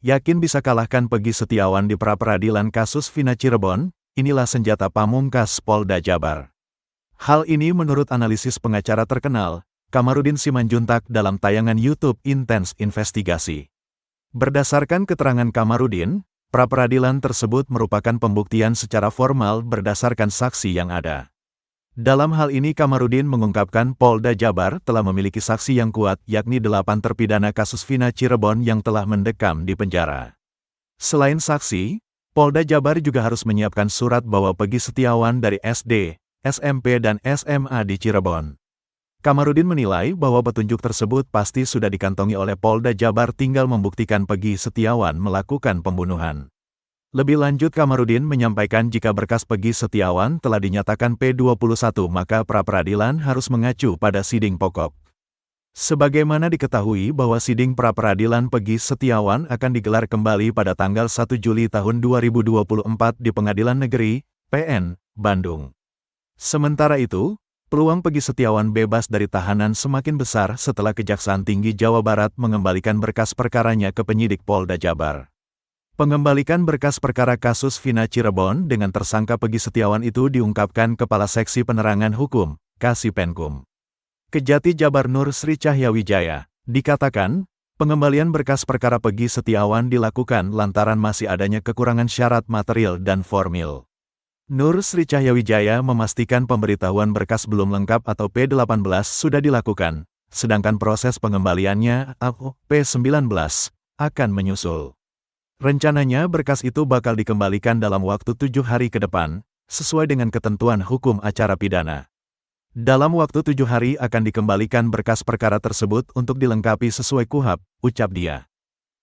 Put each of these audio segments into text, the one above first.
Yakin bisa kalahkan Peggy Setiawan di pra-peradilan kasus Vina Cirebon? Inilah senjata pamungkas Polda Jabar. Hal ini menurut analisis pengacara terkenal, Kamarudin Simanjuntak dalam tayangan YouTube Intens Investigasi. Berdasarkan keterangan Kamarudin, pra-peradilan tersebut merupakan pembuktian secara formal berdasarkan saksi yang ada. Dalam hal ini Kamarudin mengungkapkan Polda Jabar telah memiliki saksi yang kuat, yakni 8 terpidana kasus Vina Cirebon yang telah mendekam di penjara. Selain saksi, Polda Jabar juga harus menyiapkan surat bahwa Peggy Setiawan dari SD, SMP dan SMA di Cirebon. Kamarudin menilai bahwa petunjuk tersebut pasti sudah dikantongi oleh Polda Jabar, tinggal membuktikan Peggy Setiawan melakukan pembunuhan. Lebih lanjut Kamarudin menyampaikan jika berkas Peggy Setiawan telah dinyatakan P21 maka pra-peradilan harus mengacu pada siding pokok. Sebagaimana diketahui bahwa siding pra-peradilan Peggy Setiawan akan digelar kembali pada tanggal 1 Juli tahun 2024 di Pengadilan Negeri, PN, Bandung. Sementara itu, peluang Peggy Setiawan bebas dari tahanan semakin besar setelah Kejaksaan Tinggi Jawa Barat mengembalikan berkas perkaranya ke penyidik Polda Jabar. Pengembalikan berkas perkara kasus Vina Cirebon dengan tersangka Peggy Setiawan itu diungkapkan Kepala Seksi Penerangan Hukum, Kasipenkum Kejati Jabar Nur Sri Cahyawijaya. Dikatakan, pengembalian berkas perkara Peggy Setiawan dilakukan lantaran masih adanya kekurangan syarat material dan formil. Nur Sri Cahyawijaya memastikan pemberitahuan berkas belum lengkap atau P18 sudah dilakukan, sedangkan proses pengembaliannya atau P19 akan menyusul. Rencananya berkas itu bakal dikembalikan dalam waktu 7 hari ke depan, sesuai dengan ketentuan hukum acara pidana. Dalam waktu 7 hari akan dikembalikan berkas perkara tersebut untuk dilengkapi sesuai KUHP, ucap dia.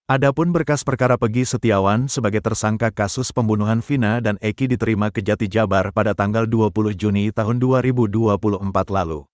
Adapun berkas perkara Peggy Setiawan sebagai tersangka kasus pembunuhan Vina dan Eki diterima Kejati Jabar pada tanggal 20 Juni tahun 2024 lalu.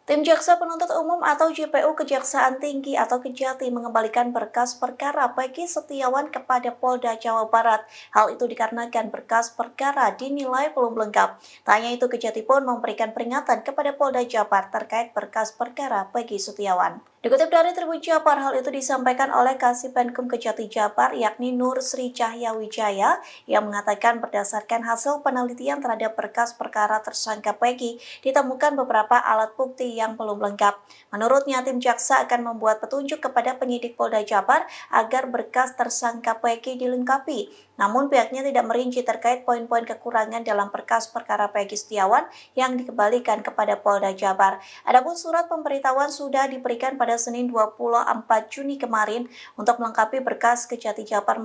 Tim Jaksa Penuntut Umum atau JPU Kejaksaan Tinggi atau Kejati mengembalikan berkas perkara Peggy Setiawan kepada Polda Jawa Barat. Hal itu dikarenakan berkas perkara dinilai belum lengkap. Tak hanya itu, Kejati pun memberikan peringatan kepada Polda Jabar terkait berkas perkara Peggy Setiawan. Dikutip dari Tribun Jabar, hal itu disampaikan oleh Kasipenkum Kejati Jabar yakni Nur Sri Cahyawijaya yang mengatakan berdasarkan hasil penelitian terhadap berkas perkara tersangka Peggy ditemukan beberapa alat bukti yang belum lengkap. Menurutnya, tim jaksa akan membuat petunjuk kepada penyidik Polda Jabar agar berkas tersangka Peggy dilengkapi. Namun pihaknya tidak merinci terkait poin-poin kekurangan dalam berkas perkara Peggy Setiawan yang dikembalikan kepada Polda Jabar. Adapun surat pemberitahuan sudah diberikan pada Senin 24 Juni kemarin untuk melengkapi berkas. Kejati Jabar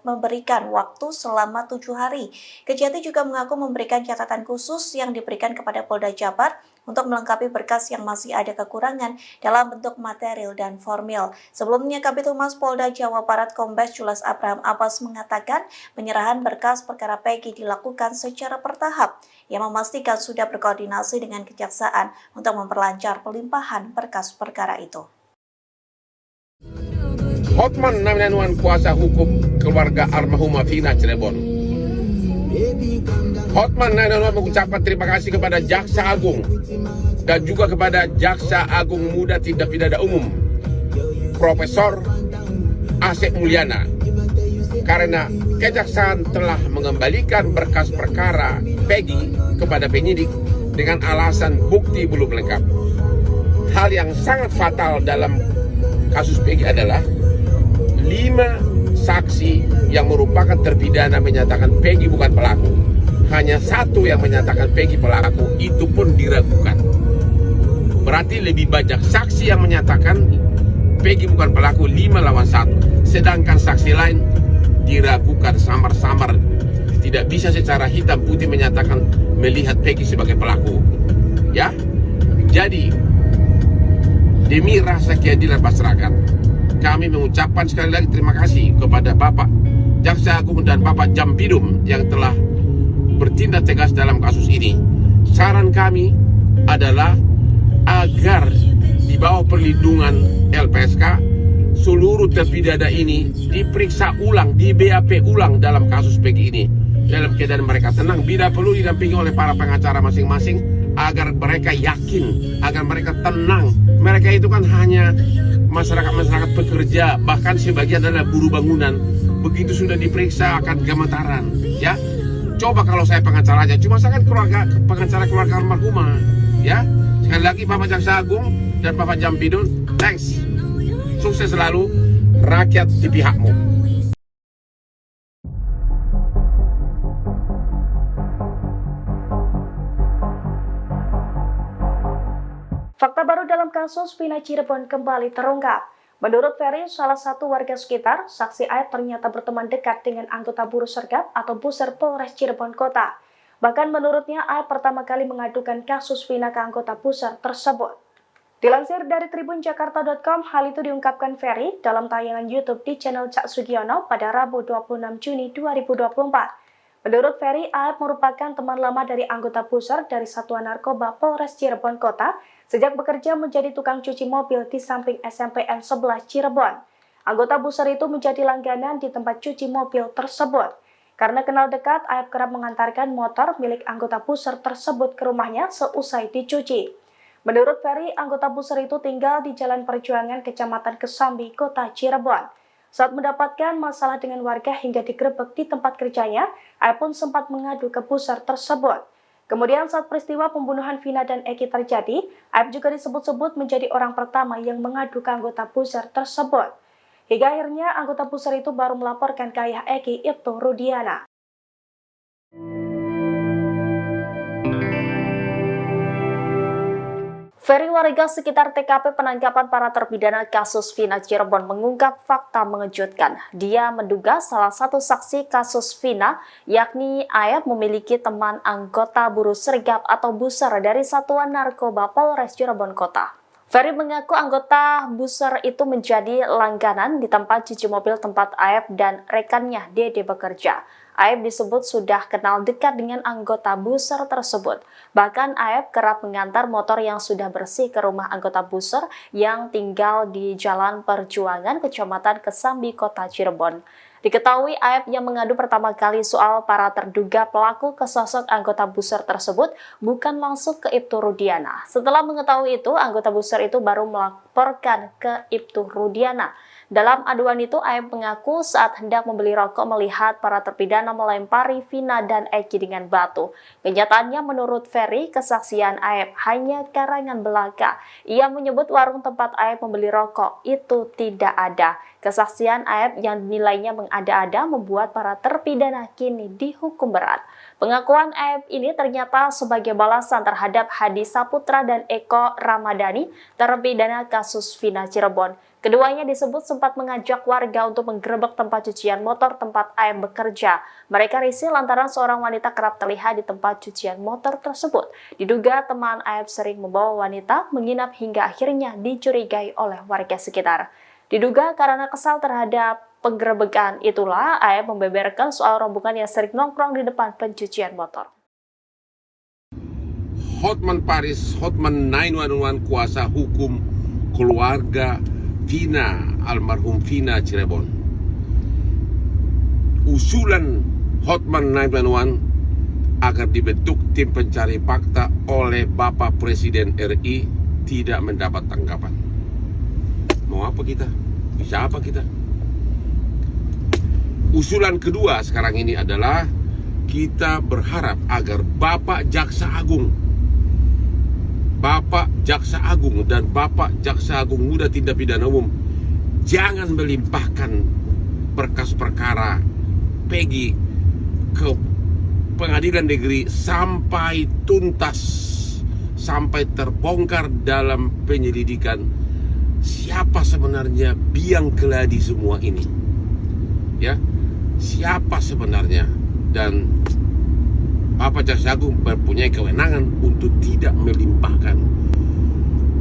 memberikan waktu selama 7 hari. Kejati juga mengaku memberikan catatan khusus yang diberikan kepada Polda Jabar untuk melengkapi berkas yang masih ada kekurangan dalam bentuk material dan formil. Sebelumnya, Kabid Humas Polda Jawa Barat Kombes Julas Abraham Abbas mengatakan penyerahan berkas perkara Peggy dilakukan secara bertahap. Ia memastikan sudah berkoordinasi dengan Kejaksaan untuk memperlancar pelimpahan berkas perkara itu. Hotman 991 kuasa hukum keluarga almarhumah Vina Cirebon. Hotman 911 mengucapkan terima kasih kepada Jaksa Agung dan juga kepada Jaksa Agung Muda Tindak Pidana Umum Profesor Asep Mulyana karena Kejaksaan telah mengembalikan berkas perkara Peggy kepada penyidik dengan alasan bukti belum lengkap. Hal yang sangat fatal dalam kasus Peggy adalah 5 saksi yang merupakan terpidana menyatakan Peggy bukan pelaku. Hanya 1 yang menyatakan Peggy pelaku, itu pun diragukan. Berarti lebih banyak saksi yang menyatakan Peggy bukan pelaku, 5 lawan 1. Sedangkan saksi lain diragukan samar-samar. Tidak bisa secara hitam putih menyatakan melihat Peggy sebagai pelaku. Ya, jadi demi rasa keadilan masyarakat, kami mengucapkan sekali lagi terima kasih kepada Bapak Jaksa Agung dan Bapak Jampidum yang telah bertindak tegas dalam kasus ini. Saran kami adalah agar di bawah perlindungan LPSK seluruh terpidana ini diperiksa ulang, di BAP ulang dalam kasus Peggy ini dalam keadaan mereka tenang, bila perlu didampingi oleh para pengacara masing-masing agar mereka yakin, agar mereka tenang. Mereka itu kan hanya masyarakat pekerja, bahkan sebagian adalah buruh bangunan. Begitu sudah diperiksa akan gemetaran, ya. Coba kalau saya pengacaranya, cuma saya kan pengacara keluarga almarhumah, ya. Sekali lagi Bapak Jaksa Agung dan Bapak Jampidun, thanks. Sukses selalu, rakyat di pihakmu. Fakta baru dalam kasus Vina Cirebon kembali terungkap. Menurut Ferry, salah satu warga sekitar, saksi Aep ternyata berteman dekat dengan anggota buruh sergap atau buser Polres Cirebon Kota. Bahkan menurutnya Aep pertama kali mengadukan kasus Vina ke anggota buser tersebut. Dilansir dari tribunjakarta.com, hal itu diungkapkan Ferry dalam tayangan YouTube di channel Cak Sugiono pada Rabu 26 Juni 2024. Menurut Ferry, Aep merupakan teman lama dari anggota buser dari Satuan Narkoba Polres Cirebon Kota sejak bekerja menjadi tukang cuci mobil di samping SMPN 11 Cirebon. Anggota buser itu menjadi langganan di tempat cuci mobil tersebut. Karena kenal dekat, Aep kerap mengantarkan motor milik anggota buser tersebut ke rumahnya seusai dicuci. Menurut Ferry, anggota buser itu tinggal di Jalan Perjuangan Kecamatan Kesambi, Kota Cirebon. Saat mendapatkan masalah dengan warga hingga digerebek di tempat kerjanya, Aep pun sempat mengadu ke buser tersebut. Kemudian saat peristiwa pembunuhan Vina dan Eki terjadi, Aep juga disebut-sebut menjadi orang pertama yang mengadu ke anggota buser tersebut. Hingga akhirnya anggota buser itu baru melaporkan ke ayah Eki, Ibtu Rudiana. Ferry, warga sekitar TKP penangkapan para terpidana kasus Vina Cirebon, mengungkap fakta mengejutkan. Dia menduga salah satu saksi kasus Vina, yakni Aep, memiliki teman anggota buruh sergap atau buser dari Satuan Narkoba Polres Cirebon Kota. Ferry mengaku anggota buser itu menjadi langganan di tempat cuci mobil tempat Aep dan rekannya Dede bekerja. Aep disebut sudah kenal dekat dengan anggota buser tersebut. Bahkan Aep kerap mengantar motor yang sudah bersih ke rumah anggota buser yang tinggal di Jalan Perjuangan, Kecamatan Kesambi, Kota Cirebon. Diketahui Aep yang mengadu pertama kali soal para terduga pelaku ke sosok anggota buser tersebut bukan langsung ke Ibtu Rudiana. Setelah mengetahui itu, anggota buser itu baru melaporkan ke Ibtu Rudiana. Dalam aduan itu, Aep mengaku saat hendak membeli rokok melihat para terpidana melempari Vina dan Eki dengan batu. Kenyataannya menurut Ferry, kesaksian Aep hanya karangan belaka. Ia menyebut warung tempat Aep membeli rokok itu tidak ada. Kesaksian Aep yang nilainya mengada-ada membuat para terpidana kini dihukum berat. Pengakuan Aep ini ternyata sebagai balasan terhadap Hadi Saputra dan Eko Ramadhani, terpidana kasus Vina Cirebon. Keduanya disebut sempat mengajak warga untuk menggerebek tempat cucian motor tempat Aep bekerja. Mereka risih lantaran seorang wanita kerap terlihat di tempat cucian motor tersebut. Diduga teman Aep sering membawa wanita menginap hingga akhirnya dicurigai oleh warga sekitar. Diduga karena kesal terhadap penggerebekan itulah Aep membeberkan soal rombongan yang sering nongkrong di depan pencucian motor. Hotman Paris, Hotman 911 kuasa hukum keluarga Vina, almarhum Vina Cirebon. Usulan Hotman 911 agar dibentuk tim pencari fakta oleh Bapak Presiden RI tidak mendapat tanggapan. Mau apa kita? Bisa apa kita? Usulan kedua sekarang ini adalah kita berharap agar Bapak Jaksa Agung dan Bapak Jaksa Agung Muda Tindak Pidana Umum jangan melimpahkan berkas perkara Peggy ke pengadilan negeri sampai tuntas, sampai terbongkar dalam penyelidikan siapa sebenarnya biang keladi semua ini. Ya, siapa sebenarnya, dan Bapak Jaksa Agung mempunyai kewenangan untuk tidak melimpahkan.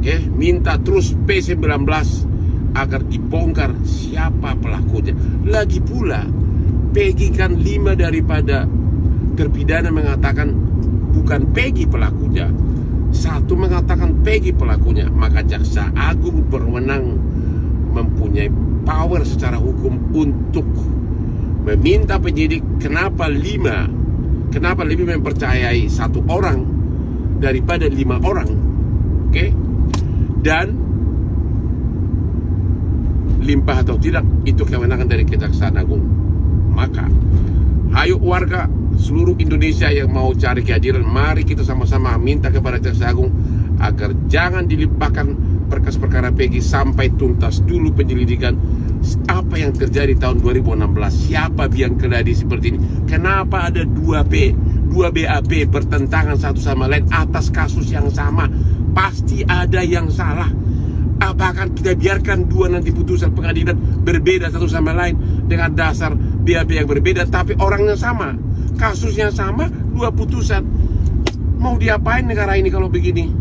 Oke, minta terus P19 agar dibongkar siapa pelakunya. Lagi pula, Peggy kan 5 daripada terpidana mengatakan bukan Peggy pelakunya. 1 mengatakan Peggy pelakunya, maka Jaksa Agung berwenang, mempunyai power secara hukum untuk meminta penyidik kenapa lebih mempercayai 1 orang daripada 5 orang. Oke? Dan limpah atau tidak itu kewenangan dari Kejaksaan Agung. Maka ayo warga seluruh Indonesia yang mau cari keadilan, mari kita sama-sama minta kepada Jaksa Agung agar jangan dilimpahkan berkas perkara Peggy sampai tuntas dulu penyelidikan apa yang terjadi tahun 2016. Siapa biang keladi seperti ini? Kenapa ada 2 BAP bertentangan satu sama lain atas kasus yang sama? Pasti ada yang salah. Apakah kita biarkan 2 nanti putusan pengadilan berbeda satu sama lain dengan dasar BAP yang berbeda, tapi orangnya sama, kasusnya sama, 2 putusan? Mau diapain negara ini kalau begini?